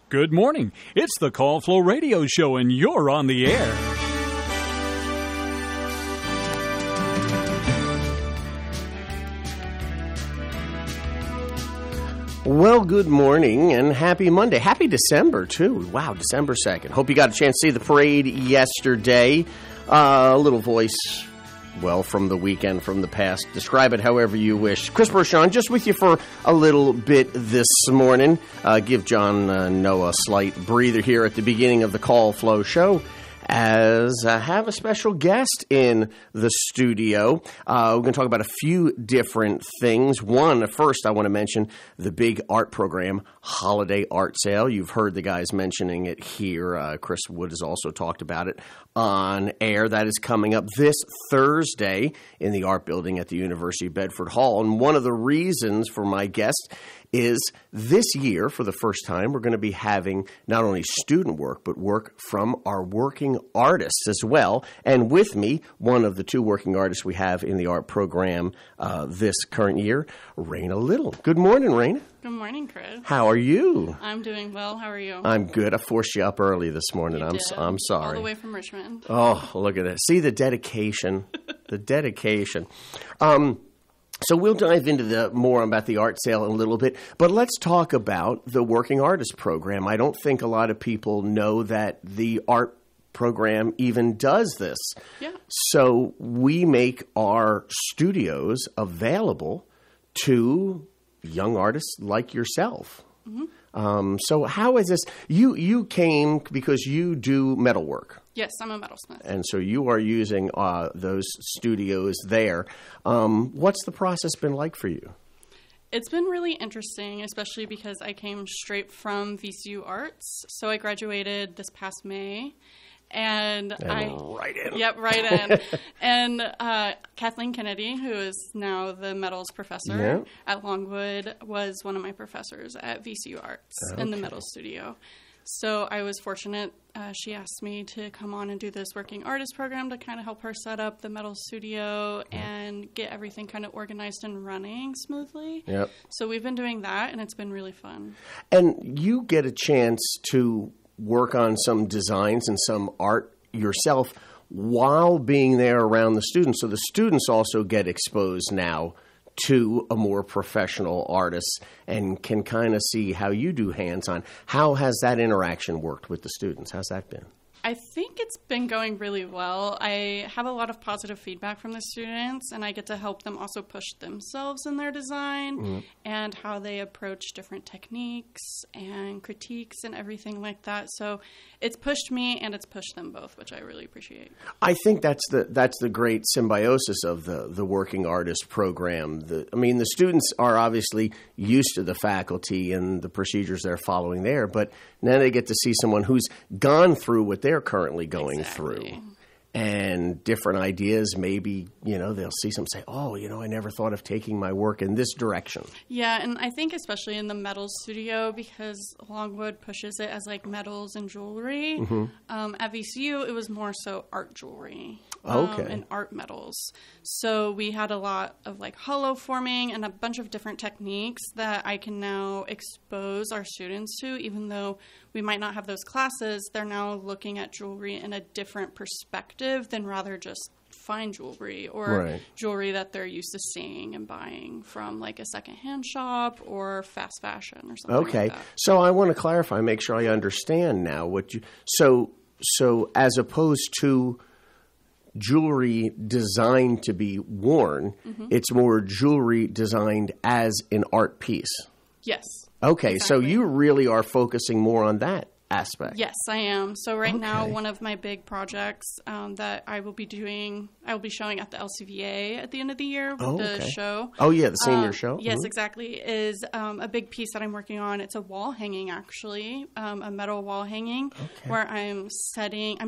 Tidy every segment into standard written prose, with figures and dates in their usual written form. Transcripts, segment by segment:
Good morning. It's the Call Flow Radio Show, and you're on the air. Well, good morning and happy Monday. Happy December, too. Wow, December 2nd. Hope you got a chance to see the parade yesterday. A little voice, well, from the weekend, from the past. Describe it however you wish. Chris Bershon, just with you for a little bit this morning. Give John Noah a slight breather here at the beginning of the Call Flow Show, as I have a special guest in the studio. We're going to talk about a few different things. First, I want to mention the big art program, Holiday Art Sale. You've heard the guys mentioning it here. Chris Wood has also talked about it on air. That is coming up this Thursday in the Art Building at the University of Bedford Hall. And one of the reasons for my guest is this year, for the first time, we're going to be having not only student work, but work from our working artists as well. And with me, one of the two working artists we have in the art program this current year, Raina Little. Good morning, Raina. Good morning, Chris. How are you? I'm doing well. How are you? I'm good. I forced you up early this morning. I'm sorry. All the way from Richmond. Oh, look at that. See the dedication. The dedication. So we'll dive into more about the art sale in a little bit, but let's talk about the Working Artist Program. I don't think a lot of people know that the art program even does this. Yeah. So we make our studios available to young artists like yourself. Mm-hmm. So how is this? You came because you do metalwork. Yes, I'm a metalsmith. And so you are using those studios there. What's the process been like for you? It's been really interesting, especially because I came straight from VCU Arts. So I graduated this past May. And right in. Yep, right in. And Kathleen Kennedy, who is now the metals professor at Longwood, was one of my professors at VCU Arts in the metal studio. So I was fortunate. She asked me to come on and do this working artist program to kind of help her set up the metal studio and get everything kind of organized and running smoothly. Yep. So we've been doing that, and it's been really fun. And you get a chance to work on some designs and some art yourself while being there around the students. So the students also get exposed now to a more professional artist and can kind of see how you do hands-on. How has that interaction worked with the students? How's that been? I think it's been going really well. I have a lot of positive feedback from the students, and I get to help them also push themselves in their design and how they approach different techniques and critiques and everything like that. So it's pushed me and it's pushed them both, which I really appreciate. I think that's the great symbiosis of the working artist program. The students are obviously used to the faculty and the procedures they're following there, but now they get to see someone who's gone through what they're currently going through. And different ideas, maybe, they'll see some say, I never thought of taking my work in this direction. Yeah, and I think especially in the metals studio, because Longwood pushes it as like metals and jewelry. Mm-hmm. At VCU, it was more so art jewelry. And art metals. So we had a lot of like hollow forming and a bunch of different techniques that I can now expose our students to. Even though we might not have those classes, they're now looking at jewelry in a different perspective than rather just fine jewelry or jewelry that they're used to seeing and buying from like a secondhand shop or fast fashion or something like that. So I want to clarify, make sure I understand now what you so as opposed to jewelry designed to be worn, it's more jewelry designed as an art piece. Yes. Okay, exactly. So you really are focusing more on that aspect. Yes, I am. So right now, one of my big projects that I will be showing at the LCVA at the end of the year with the show. Oh, yeah, the senior show. Yes, exactly. Is a big piece that I'm working on. It's a wall hanging, actually, a metal wall hanging, where I'm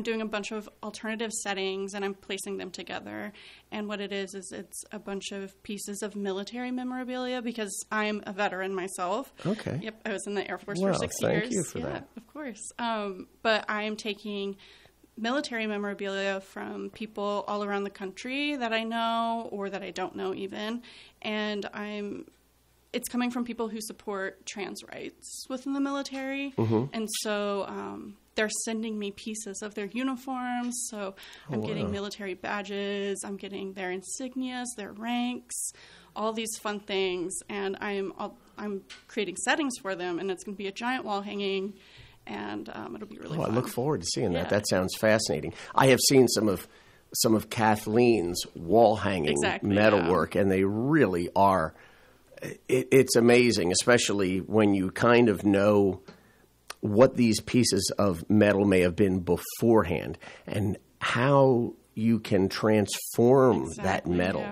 doing a bunch of alternative settings, and I'm placing them together. And what it is it's a bunch of pieces of military memorabilia, because I'm a veteran myself. Okay. Yep, I was in the Air Force for 6 years. Thank you for that. Of course. But I am taking military memorabilia from people all around the country that I know or that I don't know even, and I'm it's coming from people who support trans rights within the military. And so they're sending me pieces of their uniforms. So I'm getting military badges. I'm getting their insignias, their ranks, all these fun things. And I'm creating settings for them, and it's going to be a giant wall hanging, and it'll be really fun. I look forward to seeing that. That sounds fascinating. I have seen some of Kathleen's wall hanging metalwork, and they really are. It's amazing, especially when you kind of know what these pieces of metal may have been beforehand and how you can transform that metal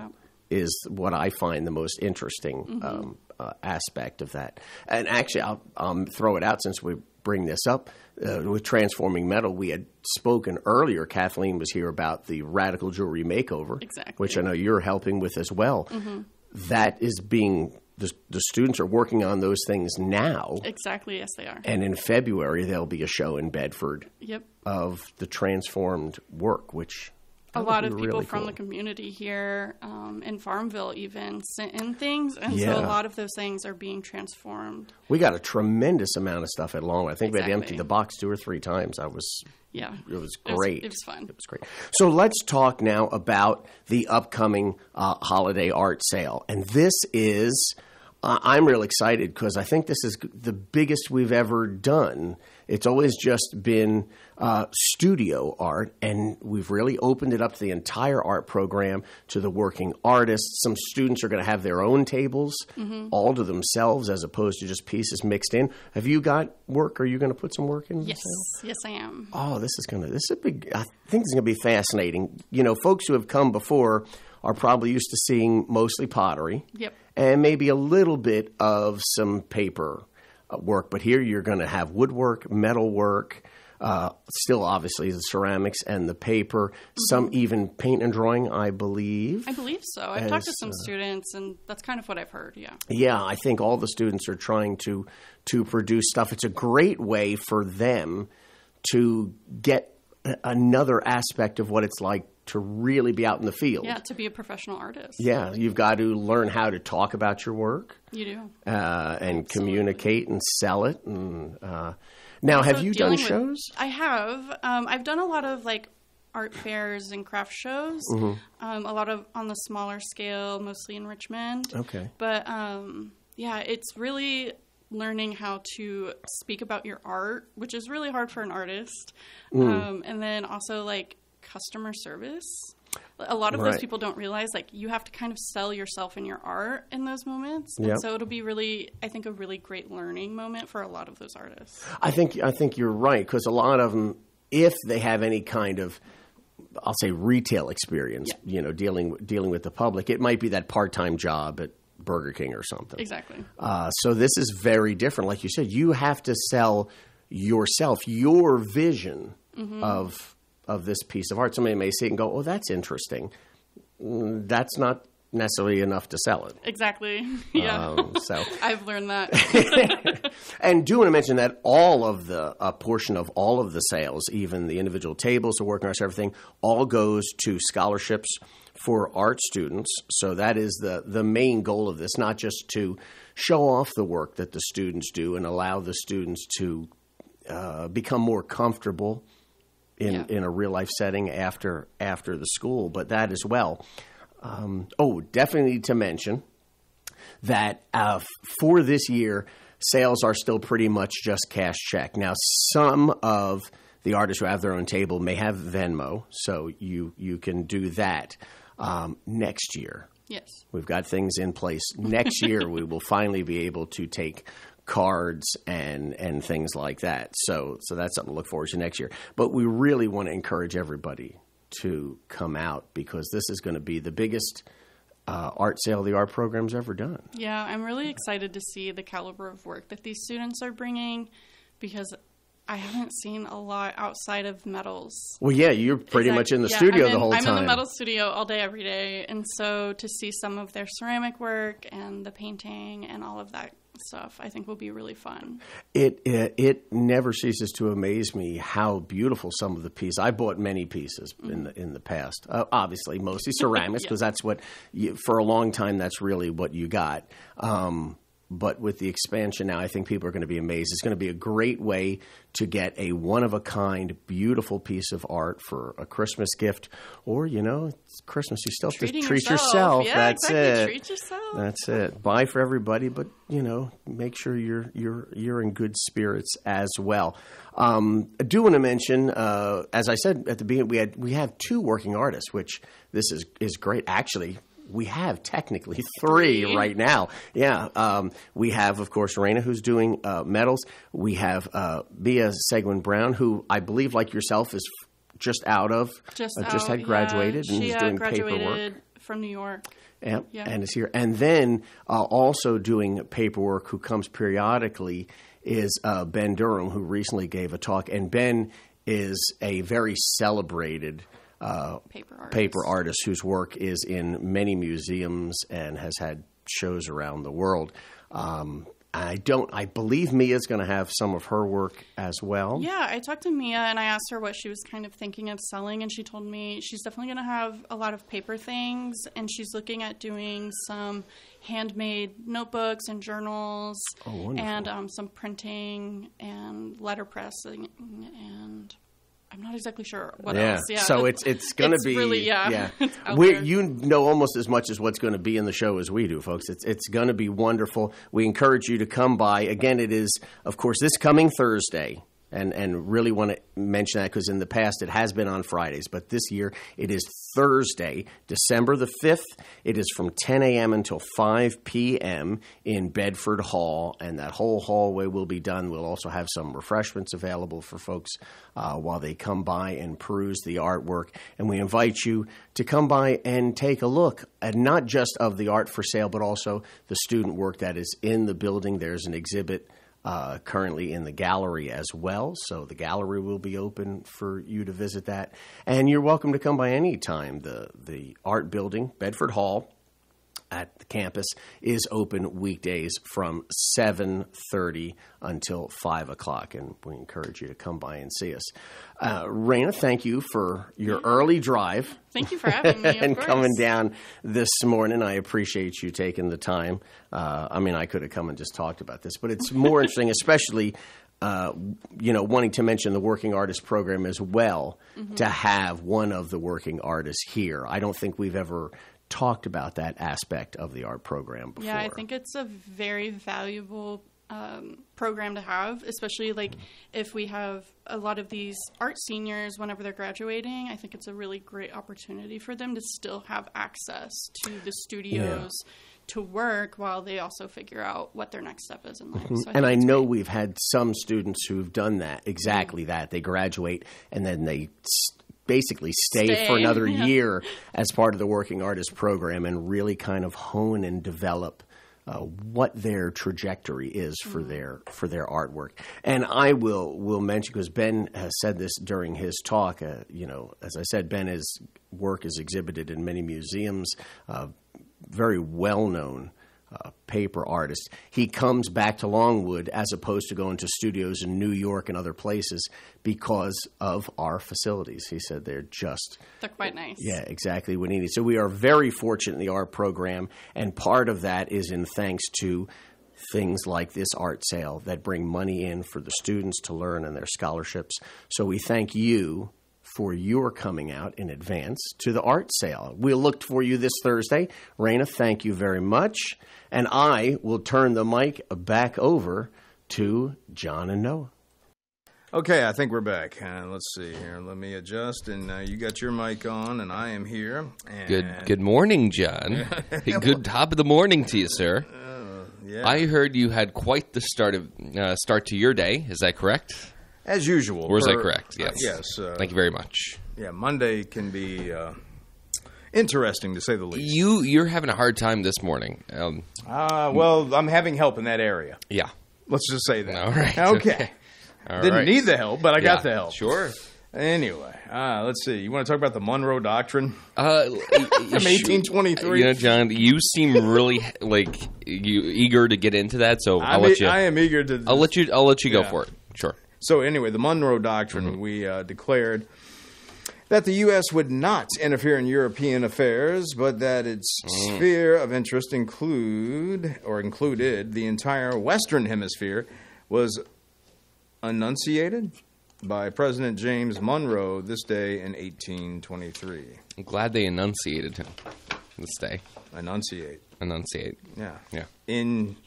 is what I find the most interesting aspect of that. And actually, I'll throw it out since we bring this up. With transforming metal, we had spoken earlier, Kathleen was here, about the Radical Jewelry Makeover, which I know you're helping with as well. That is being... The students are working on those things now. Exactly, yes, they are. And in February, there'll be a show in Bedford of the transformed work, which a lot of people from the community here in Farmville even sent in things, and so a lot of those things are being transformed. We got a tremendous amount of stuff at Longwood. I think we had to empty the box 2 or 3 times. It was great. It was fun. It was great. So let's talk now about the upcoming holiday art sale. And this is... I'm real excited because I think this is the biggest we've ever done. It's always just been studio art, and we've really opened it up to the entire art program, to the working artists. Some students are going to have their own tables all to themselves as opposed to just pieces mixed in. Have you got work? Are you going to put some work in? Yes, yes, I am. Oh, this is a big. I think this is going to be fascinating. You know, folks who have come before are probably used to seeing mostly pottery. And maybe a little bit of some paper work. But here you're going to have woodwork, metalwork, still obviously the ceramics and the paper, some even paint and drawing, I believe. I believe so. I've talked to some students, and that's kind of what I've heard, Yeah, I think all the students are trying to produce stuff. It's a great way for them to get another aspect of what it's like to really be out in the field. Yeah, to be a professional artist. Yeah, you've got to learn how to talk about your work. You do. And communicate and sell it. And now, have you done shows? I have. I've done a lot of art fairs and craft shows. A lot of on the smaller scale, mostly in Richmond. Okay. But it's really learning how to speak about your art, which is really hard for an artist. And then also customer service. A lot of those people don't realize you have to kind of sell yourself and your art in those moments. And so it'll be really, I think, a really great learning moment for a lot of those artists. I think you're right, because a lot of them, if they have any kind of, I'll say, retail experience, dealing with the public, it might be that part-time job at Burger King or something. Exactly. So this is very different. Like you said, you have to sell yourself, your vision of this piece of art. Somebody may see it and go, oh, that's interesting. That's not necessarily enough to sell it. Exactly. Yeah. So I've learned that. And do want to mention that all of a portion of all of the sales, even the individual tables, the working arts, everything, all goes to scholarships for art students. So that is the main goal of this, not just to show off the work that the students do and allow the students to become more comfortable in a real life setting after the school, but that as well. Definitely to mention that for this year, sales are still pretty much just cash check. Now, some of the artists who have their own table may have Venmo, so you can do that next year. Yes. We've got things in place. Next year, we will finally be able to take cards and things like that. So that's something to look forward to next year. But we really want to encourage everybody to come out, because this is going to be the biggest art sale the art program's ever done. Yeah, I'm really excited to see the caliber of work that these students are bringing, because I haven't seen a lot outside of metals. Well, yeah, you're pretty much in the studio the whole time. I'm in the metal studio all day, every day. And so to see some of their ceramic work and the painting and all of that stuff, I think will be really fun. It never ceases to amaze me how beautiful some of the pieces. I bought many pieces in the past. Obviously, mostly ceramics, because that's what for a long time that's really what you got. but with the expansion now, I think people are going to be amazed. It's going to be a great way to get a one-of-a-kind, beautiful piece of art for a Christmas gift. Or, it's Christmas. You still have to treat yourself. Yeah, That's exactly. it. Treat yourself. That's it. Buy for everybody, but, make sure you're in good spirits as well. I do want to mention, as I said at the beginning, we have 2 working artists, which this is great. Actually, we have technically 3 right now. Yeah. We have, of course, Raina, who's doing medals. We have Mia Seguin-Brown, who I believe, like yourself, is just out of, just had graduated and is doing paperwork from New York. Yeah, and is here. And then also doing paperwork, who comes periodically, is Ben Durham, who recently gave a talk. And Ben is a very celebrated paper artist whose work is in many museums and has had shows around the world. I believe Mia's going to have some of her work as well. Yeah, I talked to Mia and I asked her what she was kind of thinking of selling, and she told me she's definitely going to have a lot of paper things, and she's looking at doing some handmade notebooks and journals, and some printing and letterpressing, and I'm not exactly sure what else. Yeah, so it's going to be really, it's you know almost as much as what's going to be in the show as we do, folks. It's going to be wonderful. We encourage you to come by. Again, it is, of course, this coming Thursday. And really want to mention that because in the past it has been on Fridays. But this year it is Thursday, December the 5th. It is from 10 a.m. until 5 p.m. in Bedford Hall. And that whole hallway will be done. We'll also have some refreshments available for folks while they come by and peruse the artwork. And we invite you to come by and take a look at not just of the art for sale, but also the student work that is in the building. There's an exhibit currently in the gallery as well. So the gallery will be open for you to visit that. And you're welcome to come by any time. The art building, Bedford Hall, at the campus is open weekdays from 7:30 until 5 o'clock, and we encourage you to come by and see us. Raina, thank you for your early drive. Thank you for having me, and coming down this morning. I appreciate you taking the time. I could have come and just talked about this, but it's more interesting, especially wanting to mention the Working Artist Program as well, to have one of the working artists here. I don't think we've ever talked about that aspect of the art program before. Yeah, I think it's a very valuable program to have, especially if we have a lot of these art seniors whenever they're graduating. I think it's a really great opportunity for them to still have access to the studios to work while they also figure out what their next step is in life. So I know we've had some students who've done that, exactly that. They graduate and then they basically stay for another year as part of the Working Artist Program and really kind of hone and develop what their trajectory is for their artwork. And I will mention, because Ben has said this during his talk, as I said, Ben's work is exhibited in many museums, very well-known paper artist. He comes back to Longwood as opposed to going to studios in New York and other places because of our facilities. He said they're quite nice. Yeah, exactly what he needs. So we are very fortunate in the art program, and part of that is in thanks to things like this art sale that bring money in for the students to learn and their scholarships. So we thank you for your coming out in advance to the art sale. We'll look for you this Thursday. Raina, thank you very much. And I will turn the mic back over to John and Noah. Okay, I think we're back. Let's see here. Let me adjust. And you got your mic on, and I am here. And Good morning, John. Good top of the morning to you, sir. Yeah. I heard you had quite the start to your day. Is that correct? As usual. Or is that correct? Yes. Yes. Thank you very much. Yeah, Monday can be interesting, to say the least. You're having a hard time this morning. Well, I'm having help in that area. Yeah. Let's just say that. All right. Okay. Didn't need the help, but I got the help. Sure. Anyway, let's see. You want to talk about the Monroe Doctrine? From From 1823? John, you seem really eager to get into that, so I'll let you. I am eager to. I'll let you go for it. Sure. So anyway, the Monroe Doctrine we declared that the U.S. would not interfere in European affairs, but that its sphere of interest included the entire Western Hemisphere, was enunciated by President James Monroe this day in 1823. I'm glad they enunciated him this day. Enunciate. Yeah. Enunciate.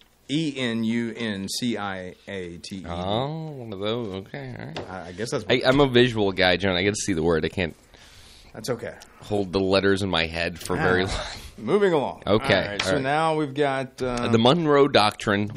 Oh, one of those. Okay, all right. I guess that's... I'm a visual guy, John. I get to see the word. I can't... That's okay. Hold the letters in my head for very long. Moving along. Okay. All right, so now we've got... the Monroe Doctrine.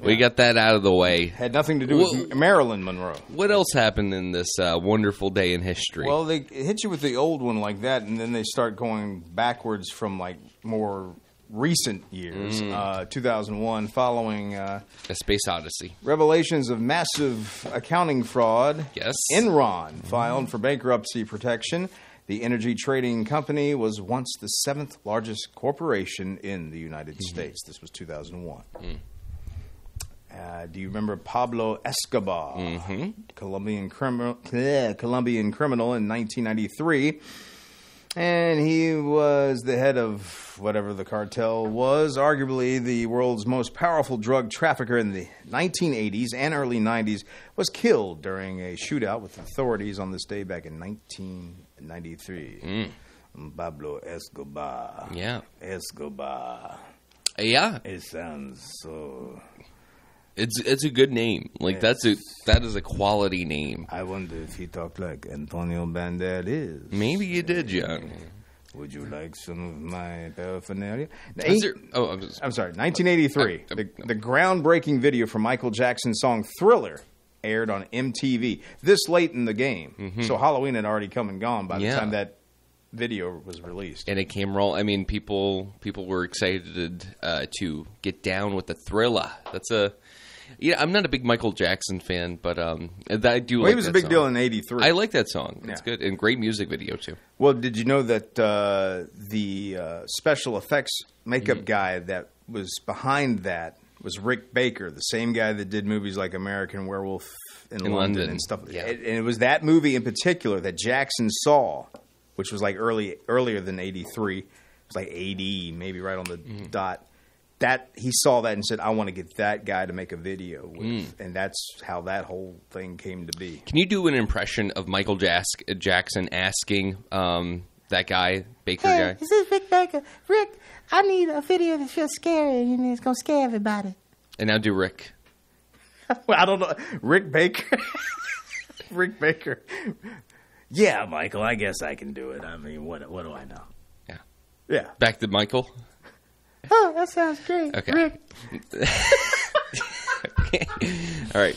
We got that out of the way. Had nothing to do with Marilyn Monroe. What else happened in this wonderful day in history? Well, they hit you with the old one like that, and then they start going backwards from like more recent years. 2001, following... A Space Odyssey. Revelations of massive accounting fraud. Yes. Enron filed for bankruptcy protection. The energy trading company was once the 7th largest corporation in the United States. This was 2001. Do you remember Pablo Escobar, Colombian criminal in 1993? And he was the head of whatever the cartel was, arguably the world's most powerful drug trafficker in the 1980s and early 90s, was killed during a shootout with authorities on this day back in 1993. Pablo Escobar. Yeah. Escobar. Yeah. It sounds so... It's a good name. Like that is a quality name. I wonder if he talked like Antonio Banderas. Maybe you did, John. Would you like some of my paraphernalia? I'm sorry. 1983. The groundbreaking video for Michael Jackson's song Thriller aired on MTV this late in the game. So Halloween had already come and gone by the time that video was released. And it came I mean, people were excited to get down with the Thriller. That's I'm not a big Michael Jackson fan, but I do like that. He was a big song. deal in 83. I like that song. It's good. And great music video, too. Well, did you know that the special effects makeup guy that was behind that was Rick Baker, the same guy that did movies like American Werewolf in London and stuff. Yeah. And it was that movie in particular that Jackson saw, which was like earlier than 83. It was like 80, maybe right on the dot. That he saw that and said, I want to get that guy to make a video with. And that's how that whole thing came to be. Can you do an impression of Michael Jackson asking that guy, Baker guy? This is Rick Baker. Rick, I need a video that feels scary and it's going to scare everybody. And now do Rick. Well, I don't know. Rick Baker? Rick Baker. Yeah, Michael, I guess I can do it. I mean, what do I know? Yeah. Back to Michael. Oh, that sounds great. Okay. Rick. All right.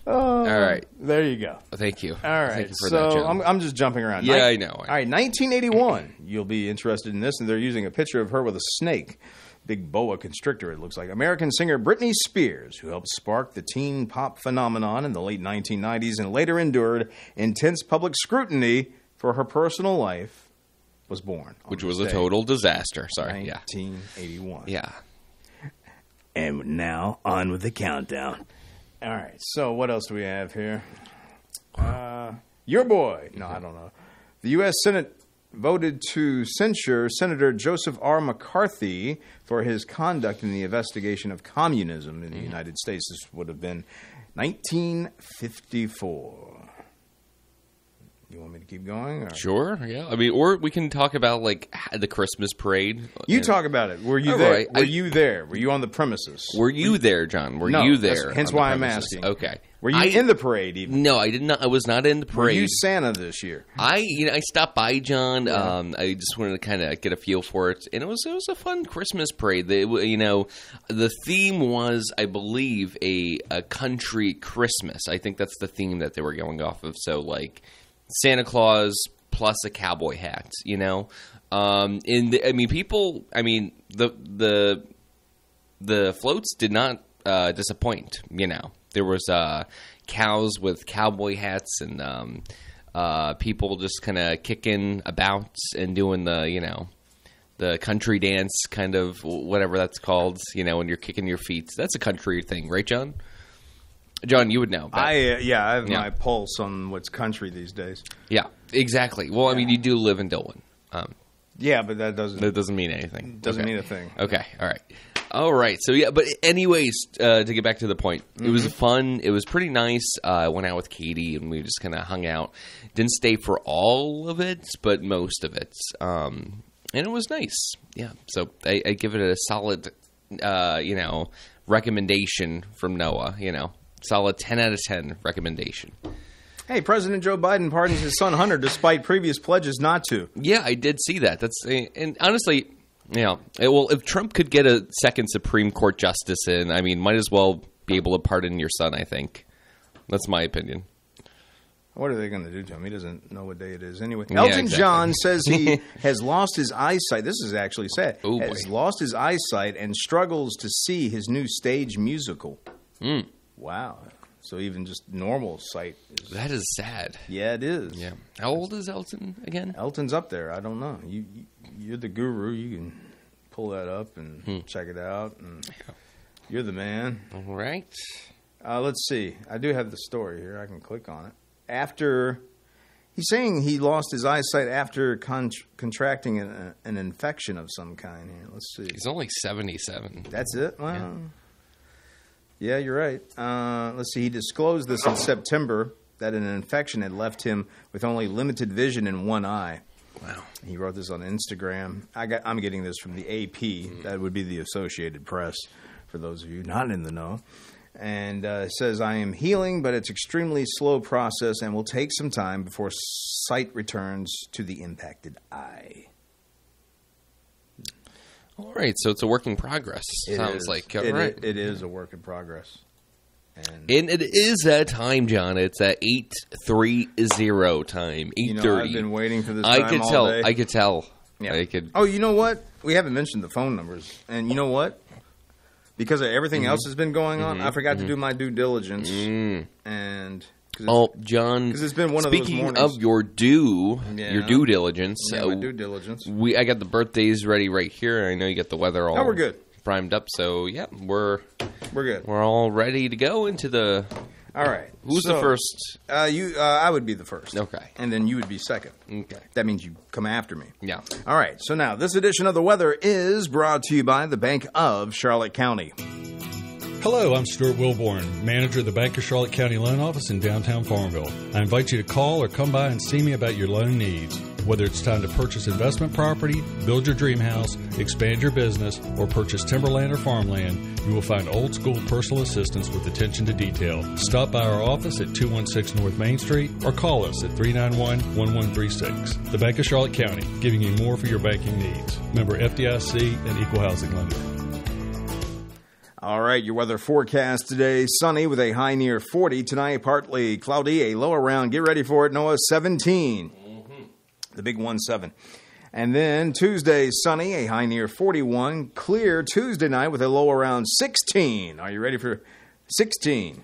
Oh, all right. There you go. Thank you. All right. Thank you for so that, John. I'm just jumping around. Yeah, I know. All right. 1981. You'll be interested in this, and they're using a picture of her with a snake. Big boa constrictor, it looks like. American singer Britney Spears, who helped spark the teen pop phenomenon in the late 1990s and later endured intense public scrutiny for her personal life, was born. Which was a total disaster. Sorry. 1981. Yeah. And now, on with the countdown. All right, so what else do we have here? Your boy. No, I don't know. The U.S. Senate voted to censure Senator Joseph R. McCarthy for his conduct in the investigation of communism in the United States. This would have been 1954. You want me to keep going? Or? Sure, yeah. I mean, or we can talk about, like, the Christmas parade. You talk about it. Were you there? Right. Were you there? Were you on the premises? Were you there, John? Were no, you there? Hence why I'm asking. Okay. Were you in the parade even? No, I did not. I was not in the parade. Were you Santa this year? I stopped by, John. Yeah. I just wanted to kind of get a feel for it, and it was a fun Christmas parade. The theme was, I believe, a country Christmas. I think that's the theme that they were going off of. So, like, Santa Claus plus a cowboy hat, people. The floats did not disappoint. There was cows with cowboy hats and people just kind of kicking about and doing the country dance, kind of whatever that's called. When you're kicking your feet, that's a country thing, right, John? John, you would know. But, I have my pulse on what's country these days. Yeah, exactly. Well, I mean, you do live in Dillon. Yeah, but that doesn't mean anything. Doesn't mean a thing. Okay, all right. So yeah, but anyways, to get back to the point, it was fun. It was pretty nice. I went out with Katie and we just kind of hung out. Didn't stay for all of it, but most of it. And it was nice. Yeah. So I give it a solid, recommendation from Noah. Solid 10 out of 10 recommendation. Hey, President Joe Biden pardons his son Hunter despite previous pledges not to. Yeah, I did see that. And honestly, well, if Trump could get a second Supreme Court justice in, I mean, might as well be able to pardon your son, I think. That's my opinion. What are they going to do to him? He doesn't know what day it is anyway. Elton John says he has lost his eyesight. This is actually sad. Has lost his eyesight and struggles to see his new stage musical. Wow. So even just normal sight is... That is sad. Yeah, it is. Yeah. How old is Elton again? Elton's up there. I don't know. You're the guru. You can pull that up and check it out. And you're the man. All right. Let's see. I do have the story here. I can click on it. He's saying he lost his eyesight after contracting an infection of some kind. Here, let's see. He's only 77. That's it? Wow. Yeah, you're right. Let's see. He disclosed this in September that an infection had left him with only limited vision in one eye. Wow. He wrote this on Instagram. I'm getting this from the AP. That would be the Associated Press, for those of you not in the know. And it says, I am healing, but it's extremely slow process and will take some time before sight returns to the impacted eye. All right, so it's a work in progress. Sounds like. All right. It is a work in progress. And it is that time, John. It's at 8:30 time. 8:30. I've been waiting for this time all day. I could tell. Yeah. Oh, you know what? We haven't mentioned the phone numbers. And you know what? Because everything else has been going on, I forgot to do my due diligence. And John, because it's been one of those mornings. Speaking of your due diligence, my due diligence. I got the birthdays ready right here. I know you got the weather all we're good. Primed up. So yeah, we're good. We're all ready to go into the. All right. Who's the first? I would be the first. Okay. And then you would be second. Okay. That means you come after me. Yeah. All right. So now, this edition of The Weather is brought to you by the Bank of Charlotte County. Hello, I'm Stuart Wilborn, manager of the Bank of Charlotte County Loan Office in downtown Farmville. I invite you to call or come by and see me about your loan needs. Whether it's time to purchase investment property, build your dream house, expand your business, or purchase timberland or farmland, you will find old-school personal assistance with attention to detail. Stop by our office at 216 North Main Street or call us at 391-1136. The Bank of Charlotte County, giving you more for your banking needs. Member FDIC and Equal Housing Lender. All right, your weather forecast today, sunny with a high near 40. Tonight, partly cloudy, a low around, get ready for it, Noah, 17. The big 1-7. And then Tuesday, sunny, a high near 41. Clear Tuesday night with a low around 16. Are you ready for 16?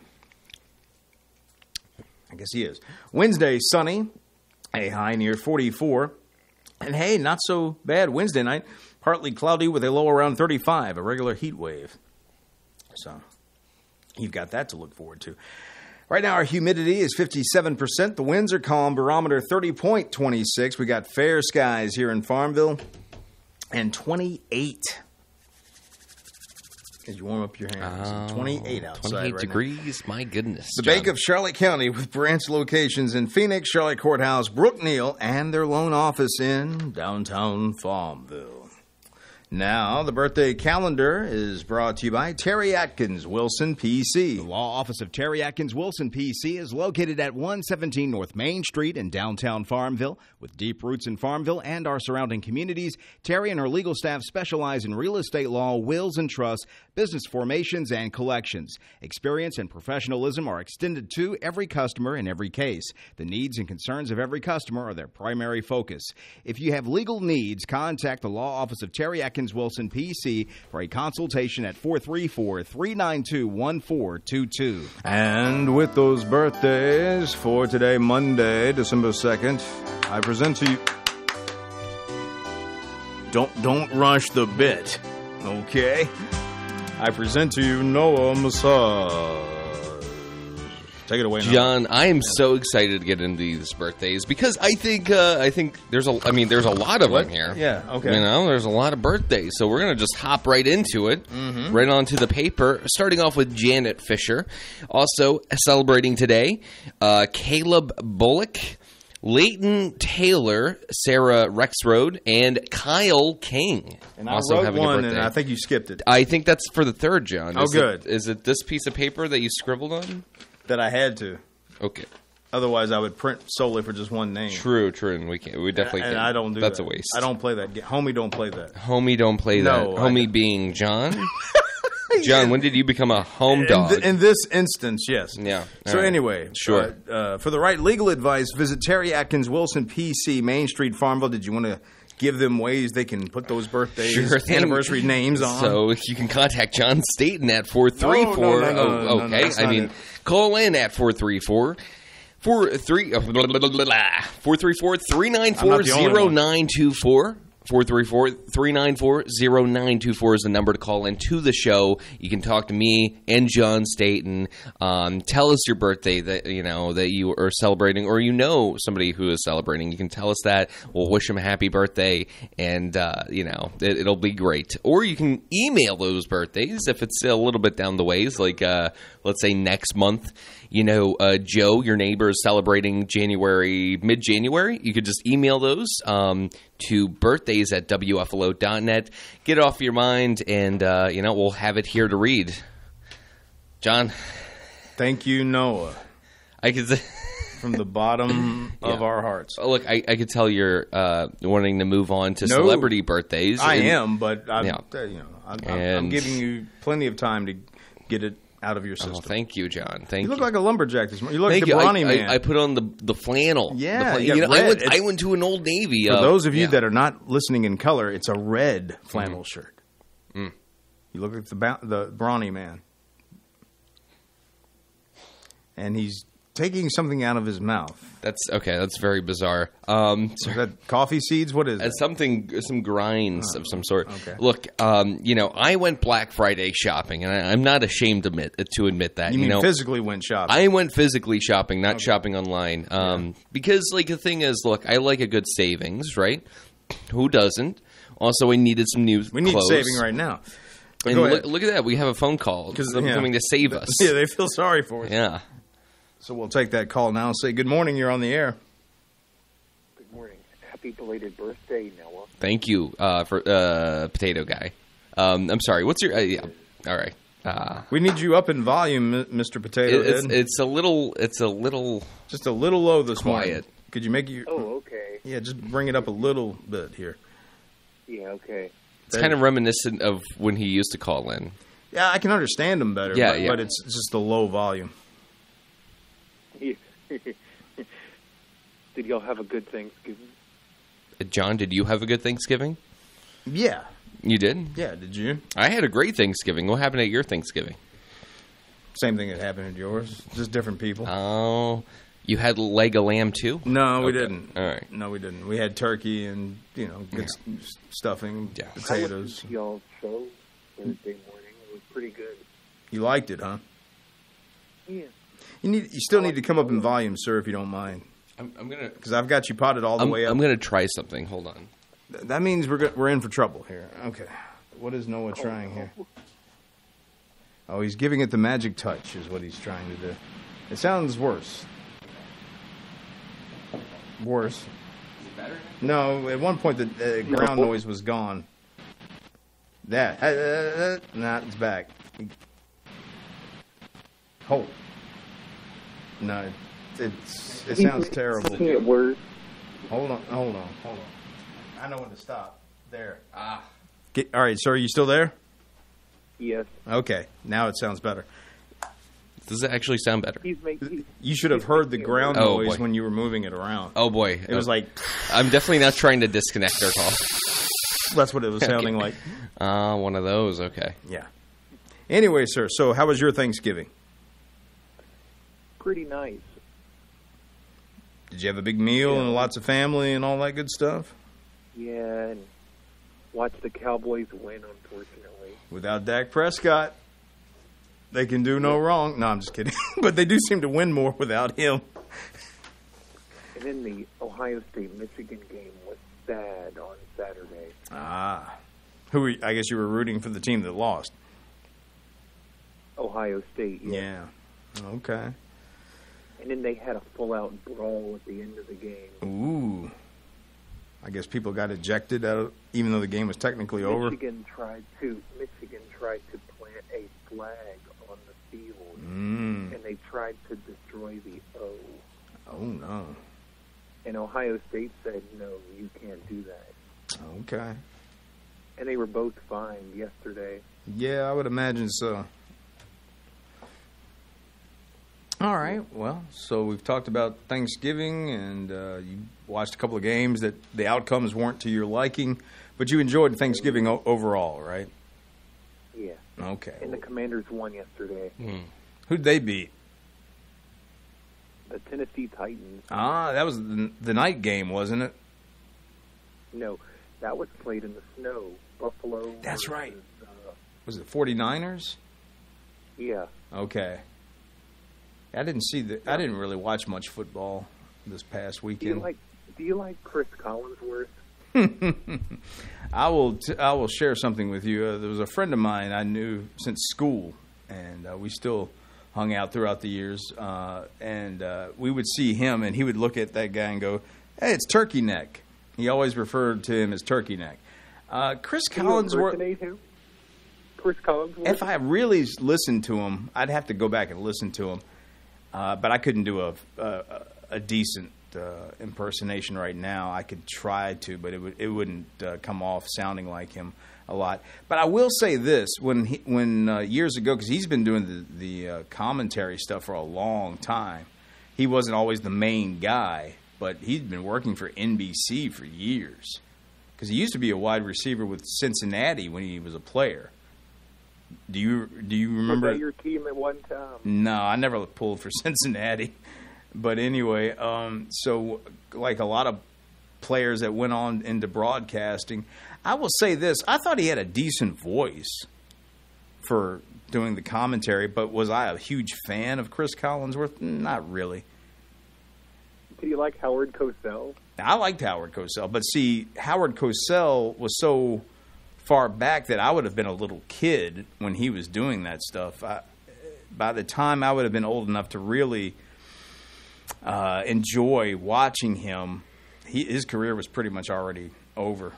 I guess he is. Wednesday, sunny, a high near 44. And hey, not so bad Wednesday night, partly cloudy with a low around 35, a regular heat wave. So you've got that to look forward to. Right now, our humidity is 57%. The winds are calm. Barometer 30.26. We got fair skies here in Farmville. And 28. As you warm up your hands. 28 outside 28 right degrees. Now. My goodness. The Bank of Charlotte County with branch locations in Phoenix, Charlotte Courthouse, Brookneal, and their loan office in downtown Farmville. Now, the birthday calendar is brought to you by Terry Atkins Wilson, PC. The law office of Terry Atkins Wilson, PC is located at 117 North Main Street in downtown Farmville. With deep roots in Farmville and our surrounding communities, Terry and her legal staff specialize in real estate law, wills and trusts, business formations, and collections. Experience and professionalism are extended to every customer in every case. The needs and concerns of every customer are their primary focus. If you have legal needs, contact the law office of Terry Atkins Wilson, PC, for a consultation at 434-392-1422. And with those birthdays for today, Monday, December 2nd, I present to you... Don't rush the bit, okay? I present to you Noah Massad. Take it away, John. I am so excited to get into these birthdays because I think there's a lot of them here. Yeah, okay. There's a lot of birthdays, so we're gonna just hop right into it, right onto the paper. Starting off with Janet Fisher, also celebrating today. Caleb Bullock, Leighton Taylor, Sarah Rexroad, and Kyle King. And I also wrote having one, a birthday. and I think you skipped it. I think that's for the third, John. Good. Is it this piece of paper that you scribbled on? That I had to. Okay. Otherwise, I would print solely for just one name. True, and we can't. We definitely can't. And I don't do That's that. a waste. I don't play that. Homie don't play that. Homie don't play that. No, Homie being John? John, when did you become a home dog? In this instance, yes. Yeah. So All right. anyway, Sure. For the right legal advice, visit Terry Atkins Wilson, PC, Main Street, Farmville. Did you want to give them ways they can put those birthdays, Sure thing. anniversary names on? So you can contact John Staten at 434. No, Okay. that's not it. Call in at 434. 434-394-0924. 434-394-0924 is the number to call in to the show. You can talk to me and John Staten. Tell us your birthday that you are celebrating, or somebody who is celebrating. You can tell us that. We'll wish them a happy birthday, and it'll be great. Or you can email those birthdays if it's a little bit down the ways, like let's say next month. Joe, your neighbor, is celebrating mid-January. You could just email those to birthdays@wflo.net. Get it off your mind, and we'll have it here to read. John, Thank you, Noah, I could say from the bottom of our hearts. look. I could tell you're wanting to move on to celebrity birthdays. I am, but I'm And- giving you plenty of time to get it out of your system. Oh, thank you, John. Thank you. You look like a lumberjack this morning. You look Thank like a you. brawny man. I put on the flannel. Yeah, the you got red. I went to an Old Navy. For those of you that are not listening in color, it's a red flannel shirt. Mm. You look like the brawny man. And he's taking something out of his mouth. That's okay. That's very bizarre. Is that coffee seeds? What is that? Some grinds of some sort. Okay. Look, I went Black Friday shopping, and I'm not ashamed to admit that. You mean physically went shopping? I went physically shopping, not shopping online. Because the thing is, look, I like a good savings, right? Who doesn't? Also, I needed some new We need clothes. saving right now. But And go ahead. look at that. We have a phone call. Because they're coming to save us. Yeah, they feel sorry for us. Yeah. So we'll take that call now and say, good morning, you're on the air. Good morning. Happy belated birthday, Noah. Thank you for Potato Guy. I'm sorry. What's your... yeah. All right. We need you up in volume, Mr. Potato Head. It's a little... Just a little low this quiet. morning. Could you make your... Oh, okay. Yeah, just bring it up a little bit here. Yeah, okay. It's kind of reminiscent of when he used to call in. Yeah, I can understand him better, Yeah, but it's just a low volume. Did y'all have a good Thanksgiving? John, did you have a good Thanksgiving? Yeah. You did? Yeah, did you? I had a great Thanksgiving. What happened at your Thanksgiving? Same thing that happened at yours. Just different people. Oh, you had leg of lamb too? No, we Okay. didn't. All right. No, we didn't. We had turkey and, good stuffing, Yeah. potatoes. I y'all's show Thursday morning. It was pretty good. You liked it, huh? Yeah. You still need to come up in volume, sir, if you don't mind. I'm gonna. Because I've got you potted all the way up. I'm gonna try something. Hold on. That means we're in for trouble here. Okay. What is Noah trying here? Oh, he's giving it the magic touch is what he's trying to do. It sounds worse. Worse. Is it better? No, at one point the ground noise was gone. That. Nah, it's back. Hold. No, it sounds terrible. Making it worse. Hold on. I know when to stop. There. All right, sir, are you still there? Yes. Okay, now it sounds better. Does it actually sound better? He's making. You should have heard the ground Oh, noise boy. when you were moving it around. Oh boy, It was like, I'm definitely not trying to disconnect our call. that's what it was sounding like. One of those. Okay. Yeah. Anyway, sir, so how was your Thanksgiving? Pretty nice. Did you have a big meal and lots of family and all that good stuff? Yeah, and watch the Cowboys win, unfortunately. Without Dak Prescott. They can do no wrong. No, I'm just kidding. But they do seem to win more without him. And then the Ohio State-Michigan game was sad on Saturday. I guess you were rooting for the team that lost. Ohio State, yeah. Okay. And then they had a full-out brawl at the end of the game. Ooh. I guess people got ejected even though the game was technically over. Michigan tried to plant a flag on the field, and they tried to destroy the O. Oh, no. And Ohio State said, no, you can't do that. Okay. And they were both fined yesterday. Yeah, I would imagine so. All right. Well, so we've talked about Thanksgiving, and you watched a couple of games that the outcomes weren't to your liking, but you enjoyed Thanksgiving overall, right? Yeah. Okay. And the Commanders won yesterday. Who'd they beat? The Tennessee Titans. That was the night game, wasn't it? No, that was played in the snow. Buffalo. That's right. Was it 49ers? Yeah. Okay. I didn't really watch much football this past weekend. Do you like Chris Collinsworth? I will share something with you. There was a friend of mine I knew since school, and we still hung out throughout the years. And we would see him, and he would look at that guy and go, "Hey, it's Turkey Neck." He always referred to him as Turkey Neck. Chris Collinsworth. Impersonate him? Chris Collinsworth? If I really listened to him, I'd have to go back and listen to him. But I couldn't do a decent impersonation right now. I could try to, but it wouldn't come off sounding like him a lot. But I will say this: when years ago, because he's been doing the commentary stuff for a long time, he wasn't always the main guy, but he'd been working for NBC for years. Because he used to be a wide receiver with Cincinnati when he was a player. Do you remember? Was that your team at one time? No, I never pulled for Cincinnati. But anyway, so like a lot of players that went on into broadcasting, I will say this: I thought he had a decent voice for doing the commentary. But was I a huge fan of Chris Collinsworth? Not really. Do you like Howard Cosell? I liked Howard Cosell, but see, Howard Cosell was so far back that I would have been a little kid when he was doing that stuff. By the time I would have been old enough to really enjoy watching him, his career was pretty much already over.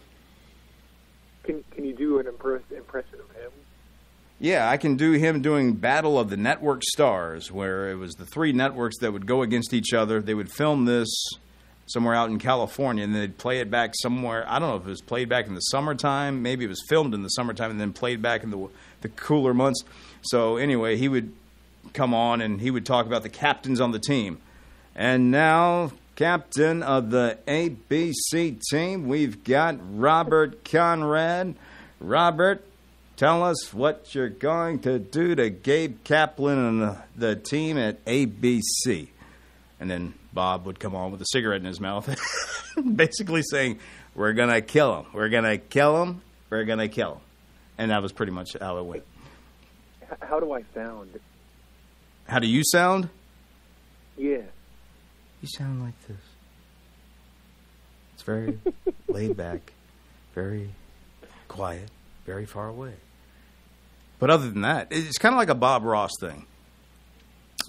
Can you do an impression of him? Yeah, I can do him doing Battle of the Network Stars, where it was the three networks that would go against each other. They would film this somewhere out in California, and they'd play it back somewhere. I don't know if it was played back in the summertime. Maybe it was filmed in the summertime and then played back in the cooler months. So anyway, he would come on and he would talk about the captains on the team. And now, captain of the ABC team, we've got Robert Conrad. Robert, tell us what you're going to do to Gabe Kaplan and the team at ABC. And then Bob would come on with a cigarette in his mouth, basically saying, "We're going to kill him. We're going to kill him. We're going to kill him." And that was pretty much how it went. How do I sound? How do you sound? Yeah. You sound like this. It's very laid back, very quiet, very far away. But other than that, it's kind of like a Bob Ross thing.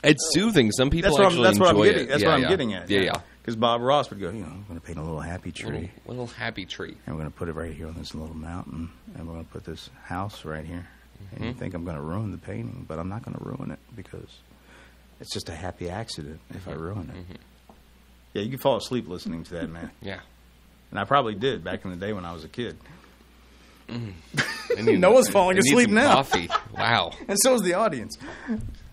It's soothing. Some people that's actually enjoy it. That's what I'm getting at. Yeah. Because Bob Ross would go, I'm going to paint a little happy tree. Little happy tree. And we're going to put it right here on this little mountain. And we're going to put this house right here. And you think I'm going to ruin the painting, but I'm not going to ruin it because it's just a happy accident if I ruin it. Yeah, you can fall asleep listening to that, man. Yeah. And I probably did back in the day when I was a kid. Noah's falling asleep now. Coffee. Wow. And so is the audience.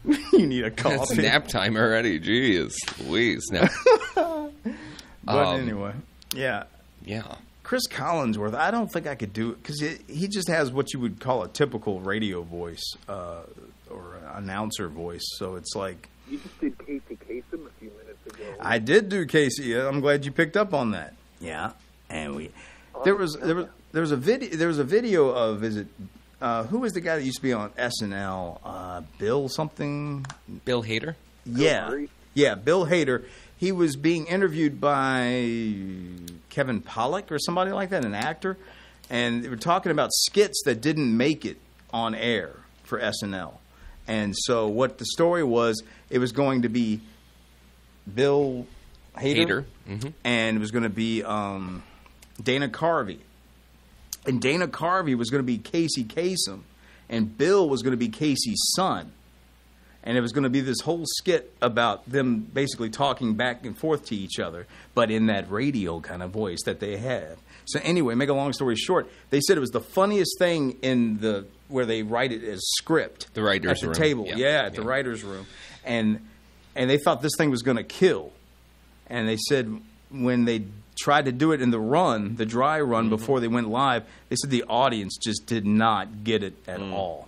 You need a coffee. It's nap time already. Jeez Louise. Now. But anyway, yeah. Yeah. Chris Collinsworth, I don't think I could do it because he just has what you would call a typical radio voice or announcer voice. So it's like... You just did Casey Kasem a few minutes ago. I did do Casey. I'm glad you picked up on that. Yeah. And there was a video of, is it who was the guy that used to be on SNL? Bill something? Bill Hader? Yeah, Bill Hader. He was being interviewed by Kevin Pollak or somebody like that, an actor. And they were talking about skits that didn't make it on air for SNL. And so what the story was, it was going to be Bill Hader. Mm-hmm. And it was going to be Dana Carvey. And Dana Carvey was going to be Casey Kasem. And Bill was going to be Casey's son. And it was going to be this whole skit about them basically talking back and forth to each other, but in that radio kind of voice that they have. So anyway, make a long story short, they said it was the funniest thing in where they write it as script. The writer's room. At the table. Yeah, the writer's room. And they thought this thing was going to kill. And they said when they tried to do it in the dry run before they went live, they said the audience just did not get it at all.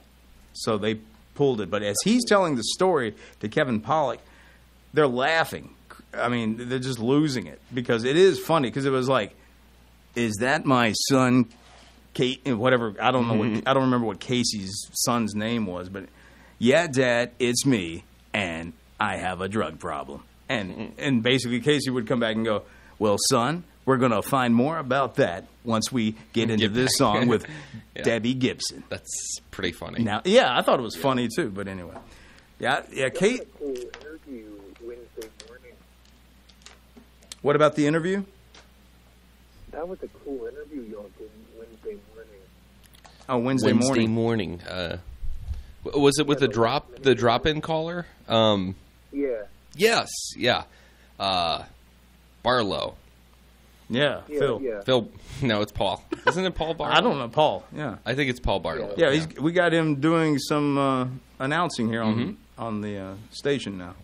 So they pulled it. But as he's telling the story to Kevin Pollak, they're laughing. I mean, they're just losing it because it is funny because it was like, is that my son, Kate, whatever, I don't know I don't remember what Casey's son's name was, but yeah, Dad, it's me, and I have a drug problem. And basically Casey would come back and go, well, son, we're going to find more about that once we get into this song with Debbie Gibson. That's pretty funny. Now, yeah, I thought it was funny too, but anyway. Yeah, Kate. That was a cool interview Wednesday morning. What about the interview? That was a cool interview y'all did Wednesday morning. Oh, Wednesday morning. Was it with the drop-in caller? Yeah. Yes, yeah. Barlow. Yeah, Phil. Yeah. Phil. No, it's Paul. Isn't it Paul Barlow? I don't know, Paul. Yeah. I think it's Paul Barlow. Yeah, we got him doing some announcing here on the station now.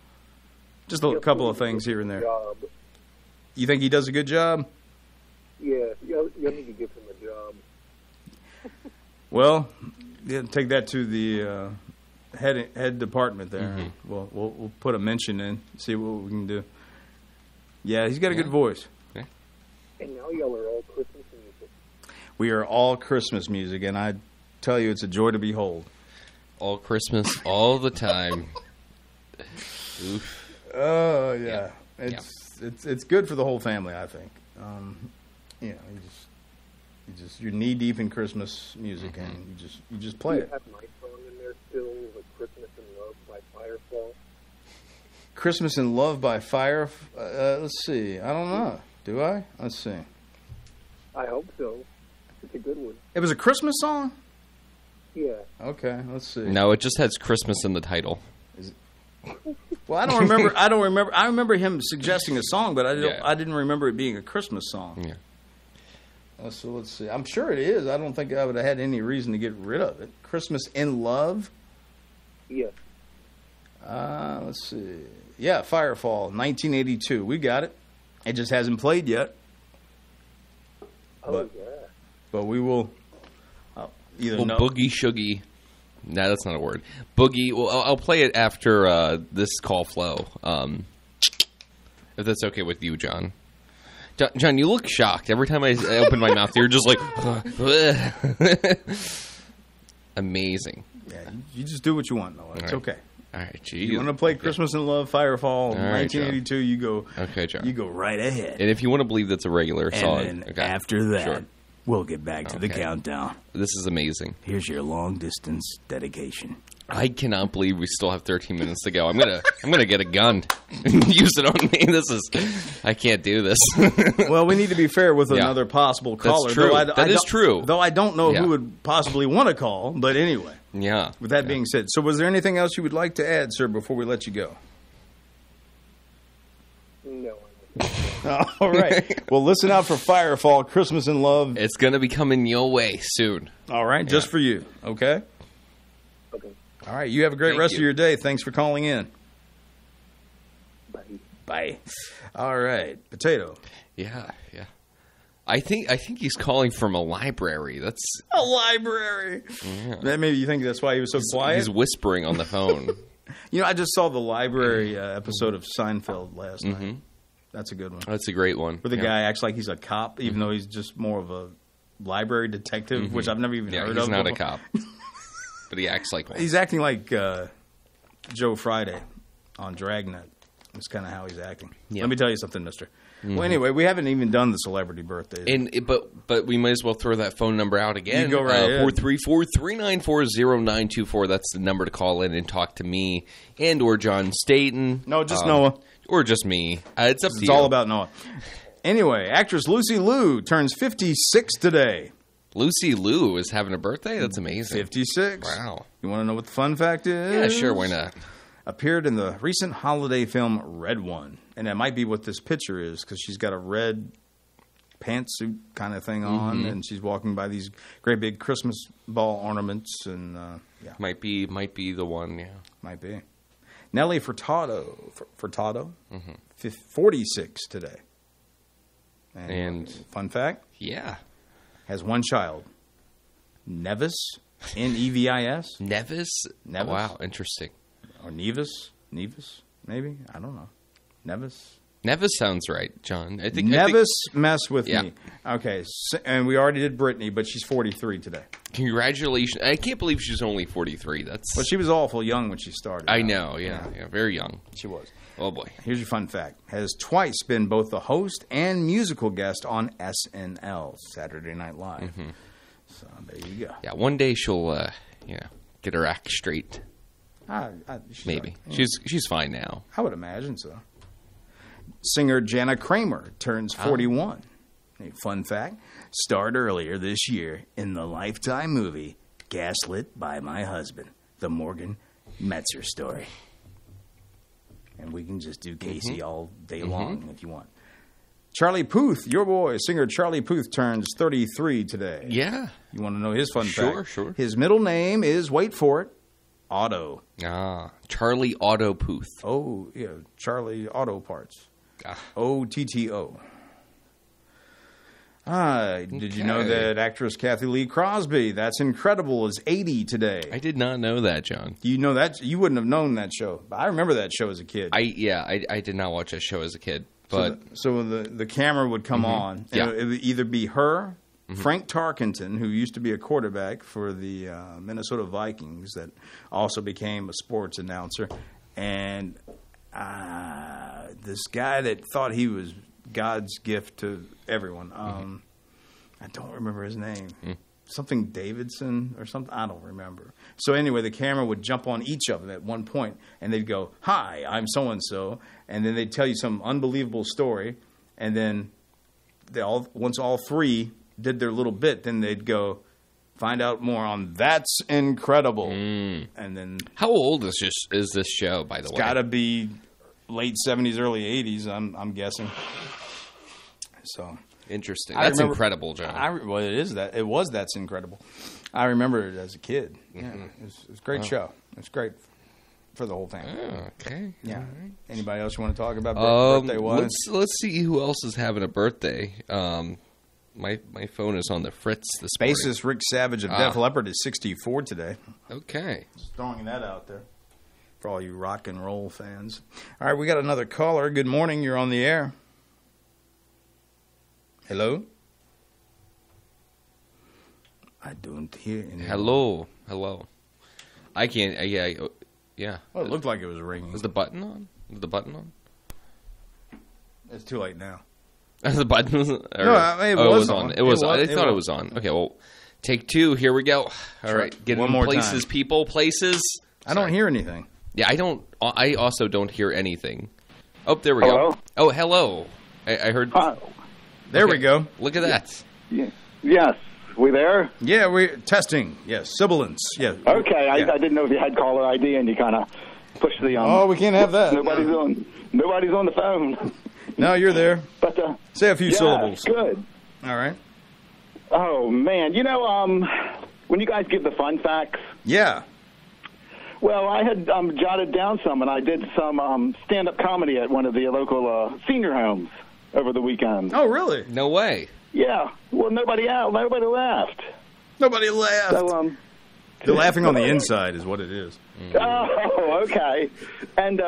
Just a couple of things here and there. Job. You think he does a good job? Yeah, y'all need to give him a job. Well, take that to the head department there. We'll put a mention in, see what we can do. Yeah, he's got a good voice. Okay. And now y'all are all Christmas music. We are all Christmas music, and I tell you, it's a joy to behold. All Christmas, all the time. Oof. Oh yeah, it's good for the whole family, I think. You're knee deep in Christmas music, and you just play it. Do you have my song in there still, with Christmas in Love by Firefall? Christmas in Love by Fire. Let's see. I don't know. Do I? Let's see. I hope so. It's a good one. It was a Christmas song? Yeah. Okay, let's see. No, it just has Christmas in the title. Well, I don't remember. I remember him suggesting a song, but I didn't remember it being a Christmas song. Yeah. So let's see. I'm sure it is. I don't think I would have had any reason to get rid of it. Christmas in Love? Yeah. Let's see. Yeah, Firefall, 1982. We got it. It just hasn't played yet. Yeah. But we will either know. Boogie Shoogie. No, that's not a word. Boogie. Well, I'll play it after this call flow. If that's okay with you, John. John, you look shocked. Every time I open my mouth, you're just like... Amazing. Yeah, you just do what you want, though. It's okay. All right, geez. You want to play Christmas in Love, Firefall, 1982, you go. Okay, John. You go right ahead. And if you want to believe that's a regular song. And then after that, we'll get back to the countdown. This is amazing. Here's your long distance dedication. I cannot believe we still have 13 minutes to go. I'm gonna get a gun and use it on me. I can't do this. Well, we need to be fair with another possible caller. That's true. That is true. Though I don't know who would possibly want to call, but anyway. Yeah. With that being said, so was there anything else you would like to add, sir, before we let you go? No. All right. Well, listen out for Firefall, Christmas in Love. It's going to be coming your way soon. All right. Just for you. Okay? Okay. All right. You have a great rest of your day. Thanks for calling in. Bye. All right. Potato. Yeah. I think he's calling from a library. That's a library. Yeah. Maybe you think that's why he was so quiet? He's whispering on the phone. I just saw the library episode of Seinfeld last night. That's a good one. That's a great one. Where the guy acts like he's a cop, even though he's just more of a library detective, which I've never even heard of. He's not before. a cop. But he acts like one. He's acting like Joe Friday on Dragnet. That's kind of how he's acting. Yeah. Let me tell you something, mister. Well, anyway, we haven't even done the celebrity birthdays. But we might as well throw that phone number out again. You go right ahead. 434-394-0924. That's the number to call in and talk to me and or John Staten. No, just Noah. Or just me. It's up to you. It's all about Noah. Anyway, actress Lucy Liu turns 56 today. Lucy Liu is having a birthday? That's amazing. 56. Wow. You want to know what the fun fact is? Yeah, sure. Why not? Appeared in the recent holiday film Red One. And that might be what this picture is, because she's got a red pantsuit kind of thing on, and she's walking by these great big Christmas ball ornaments. And yeah, Might be the one, yeah. might be. Nelly Furtado, 46 today. And fun fact, Yeah. has one child, Nevis, Nevis. Nevis? Nevis. Wow, interesting. Or Nevis, maybe? I don't know. Nevis? Nevis sounds right, John. I think Mess with Yeah. me. Okay, and we already did Brittany, but she's 43 today. Congratulations. I can't believe she's only 43. That's. But she was awful young when she started. I know, yeah, very young. She was. Oh, boy. Here's your fun fact. Has twice been both the host and musical guest on SNL, Saturday Night Live. So there you go. Yeah, one day she'll, get her act straight. Maybe. She's fine now. I would imagine so. Singer Jana Kramer turns 41. A fun fact, starred earlier this year in the Lifetime movie Gaslit by My Husband, the Morgan Metzer story. And we can just do Casey all day long if you want. Charlie Puth, your boy, singer Charlie Puth, turns 33 today. Yeah. You want to know his fun fact? Sure. His middle name is, wait for it, Otto. Charlie Otto Puth. Oh, yeah, Charlie Auto Parts. Ah. OTTO. Did you know that actress Kathy Lee Crosby, That's Incredible, is 80 today? I did not know that, John. You know that? You wouldn't have known that show. But I remember that show as a kid. I did not watch that show as a kid. But So the camera would come on, and it would either be her, Frank Tarkenton, who used to be a quarterback for the Minnesota Vikings that also became a sports announcer, and this guy that thought he was God's gift to everyone. I don't remember his name. Something Davidson or something. I don't remember. So anyway, the camera would jump on each of them at one point, and they'd go, "Hi, I'm so-and-so," and then they'd tell you some unbelievable story, and then once all three did their little bit, then they'd go, "Find out more on That's Incredible." And then how old is this show, by the way? It's got to be late 70s, early 80s, I'm guessing. So interesting. That's incredible, John. It was That's Incredible. I remember it as a kid. Yeah, it was a great show. It's great for the whole family. Oh, okay. Yeah. Right. Anybody else you want to talk about birthday wise? Let's see who else is having a birthday. My phone is on the fritz this morning. Bassist Rick Savage of Def Leppard is 64 today. Okay. Just throwing that out there for all you rock and roll fans. All right, we got another caller. Good morning. You're on the air. Hello? I don't hear anything. Hello. I can't. Yeah. Well, it looked like it was ringing. Was the button on? It's too late now. The button was. No, it was on. It was on. I thought it was on. Okay, well, take two. Here we go. All right, get one in more places, time. People, places. I don't hear anything. Yeah, I don't. I also don't hear anything. Oh, there we Hello? go. Oh, hello. I heard. There we go. Look at that. Yes. We there? Yeah, we're testing. Yes, sibilance. Yeah. Okay, I didn't know if you had caller ID and you kind of pushed the. Oh, we can't have that. Nobody's on the phone. No, you're there. But say a few syllables. Good. All right. Oh man, when you guys give the fun facts. Yeah. Well, I had jotted down some, and I did some stand-up comedy at one of the local senior homes over the weekend. Oh, really? No way. Yeah. Well, nobody laughed. Nobody laughed. So, they're laughing on the inside is what it is. Oh, okay. And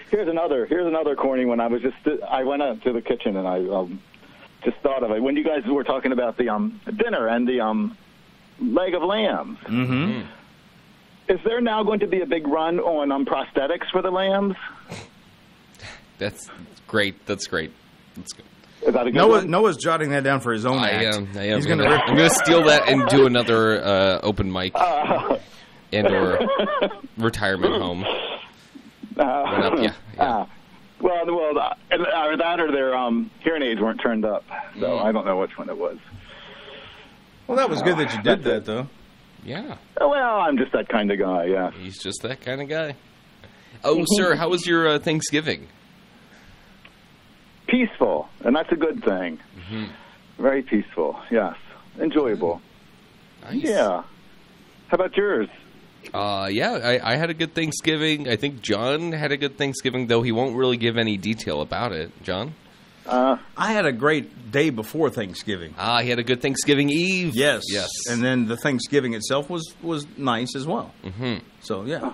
here's another corny one. I went out to the kitchen and I just thought of it. When you guys were talking about the dinner and the leg of lambs, is there now going to be a big run on prosthetics for the lambs? That's great. That's great. That's good. Is that a good one? Noah's jotting that down for his own act. I am. He's gonna rip. I'm going to steal that and do another open mic and or retirement home. Yeah. Well, that or their hearing aids weren't turned up, so I don't know which one it was. Well, that was good that you did that, though. Yeah. Well, I'm just that kind of guy, yeah. He's just that kind of guy. Oh, sir, how was your Thanksgiving? Peaceful, and that's a good thing. Very peaceful, yes. Enjoyable. Nice. Yeah. How about yours? Yeah, I had a good Thanksgiving. I think John had a good Thanksgiving, though he won't really give any detail about it. John? I had a great day before Thanksgiving. He had a good Thanksgiving Eve. Yes. And then the Thanksgiving itself was nice as well. So, yeah.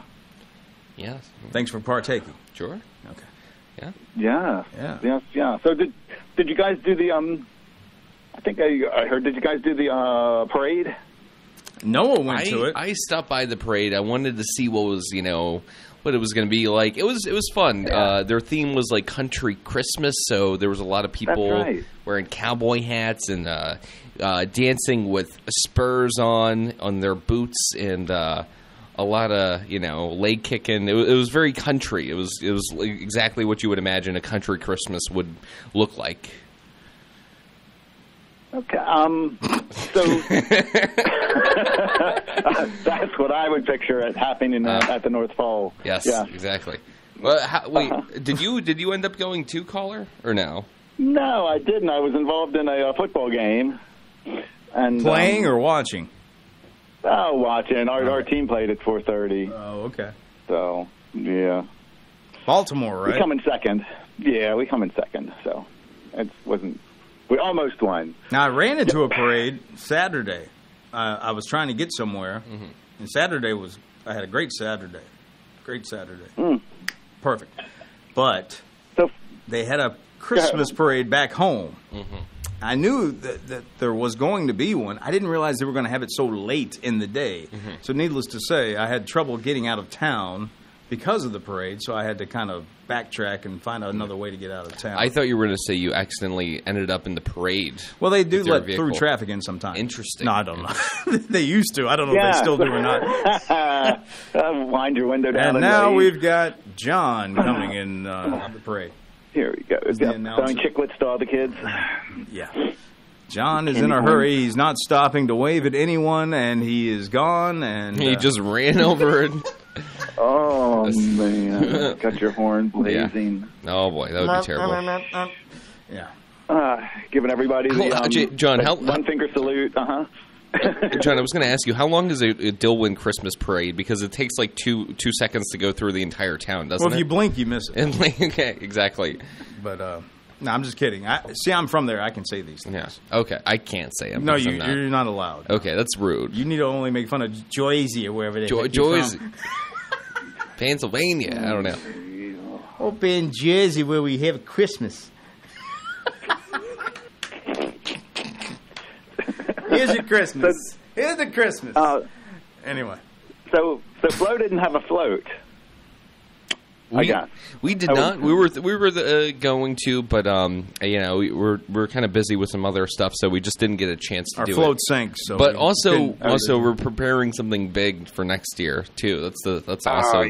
Yes. Thanks for partaking. Sure. Okay. Yeah. Yeah. So did you guys do the I think I heard, did you guys do the parade? Noah went to it. I stopped by the parade. I wanted to see what was, what it was going to be like. It was fun. Yeah. Their theme was like country Christmas, so there was a lot of people wearing cowboy hats and dancing with spurs on their boots and a lot of leg kicking. It was very country. It was exactly what you would imagine a country Christmas would look like. Okay. So that's what I would picture it happening at the North Pole. Yes, yeah. Exactly. Well, did you end up going too, caller, or no? No, I didn't. I was involved in a football game. And playing or watching? Oh, watching. Our team played at 4:30. Oh, okay. So, yeah. Baltimore, right? We come in second. Yeah, we come in second. So it wasn't. We almost won. Now, I ran into a parade Saturday. I was trying to get somewhere, and Saturday I had a great Saturday. Perfect. But they had a Christmas parade back home. I knew that there was going to be one. I didn't realize they were going to have it so late in the day. So needless to say, I had trouble getting out of town because of the parade, so I had to kind of backtrack and find another way to get out of town. I thought you were going to say you accidentally ended up in the parade. Well, they do let through traffic in sometimes. Interesting. No, I don't know. They used to. I don't know if they still do or not. Wind your window down. And now we've got John coming in the parade. Here we go. Selling chiclets to all the kids. Yeah. John is in a hurry. He's not stopping to wave at anyone, and he is gone. And he just ran over it. Oh, man. Got your horn blazing. Yeah. Oh, boy. That would be terrible. Yeah. Giving everybody the John, one finger salute. John, I was going to ask you, how long is a Dillwyn Christmas parade? Because it takes like two seconds to go through the entire town, doesn't it? Well, if you blink, you miss it. Okay, exactly. But, no, I'm just kidding. I'm from there. I can say these things. Yeah. Okay, I can't say them. No, you're not allowed. Okay, that's rude. You need to only make fun of Jersey or wherever they're Jersey. Pennsylvania. I don't know. Up in Jersey where we have Christmas. Here's your Christmas. Here's the Christmas. Anyway. So Flo didn't have a float. We did not. We were going to, but we're kind of busy with some other stuff, so we just didn't get a chance to do it. Our float sank. So but also we're preparing something big for next year too. That's also.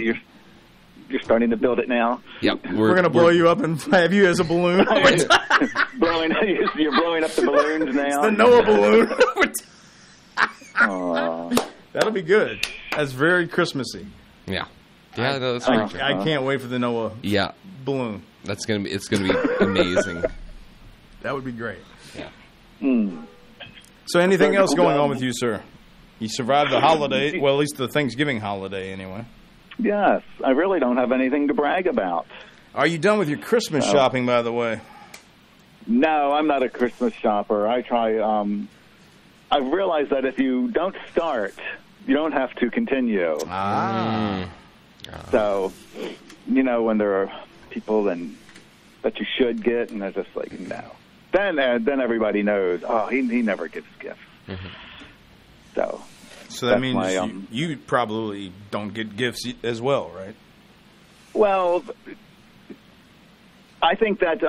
You're starting to build it now. Yep, we're going to blow you up and have you as a balloon. You're blowing up the balloons now. It's the Noah balloon. That'll be good. That's very Christmassy. Yeah. Yeah, that's right. I can't wait for the Noah balloon. It's gonna be amazing. That would be great. Yeah. So anything else going on with you, sir? You survived the holiday, well, at least the Thanksgiving holiday, anyway. Yes, I really don't have anything to brag about. Are you done with your Christmas shopping, by the way? No, I'm not a Christmas shopper. I try. I've realized that if you don't start, you don't have to continue. So, when there are people that you should get, and they're just like, no. then everybody knows. Oh, he never gives gifts. Mm-hmm. So that means you probably don't get gifts as well, right? Well, I think that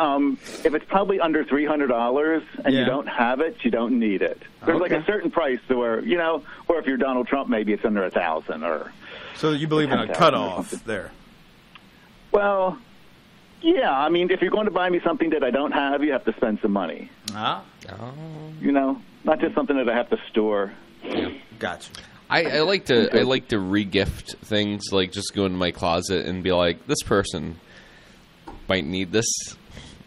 if it's probably under $300 and you don't have it, you don't need it. There's like a certain price to where, or if you're Donald Trump, maybe it's under $1,000 or. So you believe in a cutoff there? Well, yeah. I mean, if you're going to buy me something that I don't have, you have to spend some money. Ah. Oh. Not just something that I have to store. Yeah. Gotcha. I like to re-gift things, like just go into my closet and be like, this person might need this.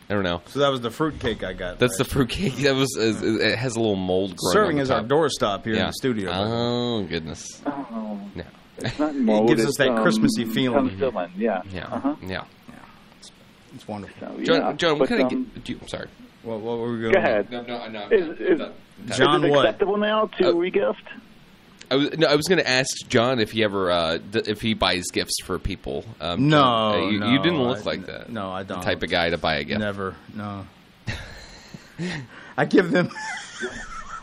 I don't know. So that was the fruitcake I got. That's the fruitcake. It has a little mold growing serving on as the our top. doorstop here in the studio. Oh, goodness. Oh. No. It's not mold. It gives us that Christmassy feeling. Yeah. Yeah. It's wonderful. So, John, what kind of I'm sorry. What were we going? Go ahead. No. Is John, it what? acceptable now to regift? I was going to ask John if he ever if he buys gifts for people. No, you didn't look like that. No, I don't. The type of guy to buy a gift. Never. No. I give them.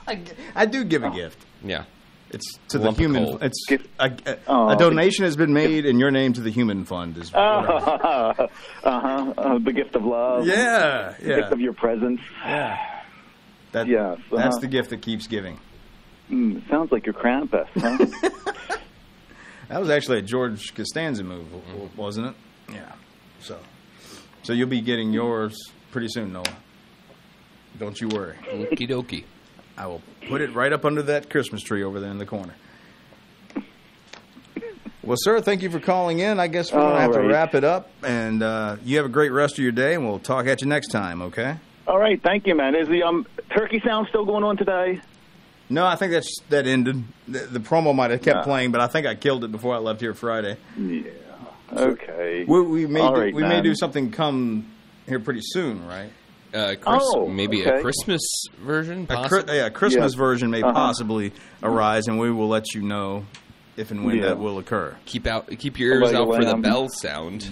I do give a gift. Yeah. It's to the human. Coal. It's a donation has been made in your name to the Human Fund. Is the gift of love. Yeah. The gift of your presence. Yeah. Yes. That's the gift that keeps giving. Sounds like you're Krampus, huh? That was actually a George Costanza move, wasn't it? Yeah. So you'll be getting yours pretty soon, Noah. Don't you worry. Okie dokie. I will put it right up under that Christmas tree over there in the corner. Well, sir, thank you for calling in. I guess we're going to have to wrap it up. And you have a great rest of your day, and we'll talk at you next time, okay? All right. Thank you, man. Is the turkey sound still going on today? No, I think that ended. The promo might have kept playing, but I think I killed it before I left here Friday. Yeah. Okay. We may do something come here pretty soon, right? Maybe a Christmas version? A Christmas version may possibly arise, and we will let you know if and when that will occur. Keep your ears out for the bell sound.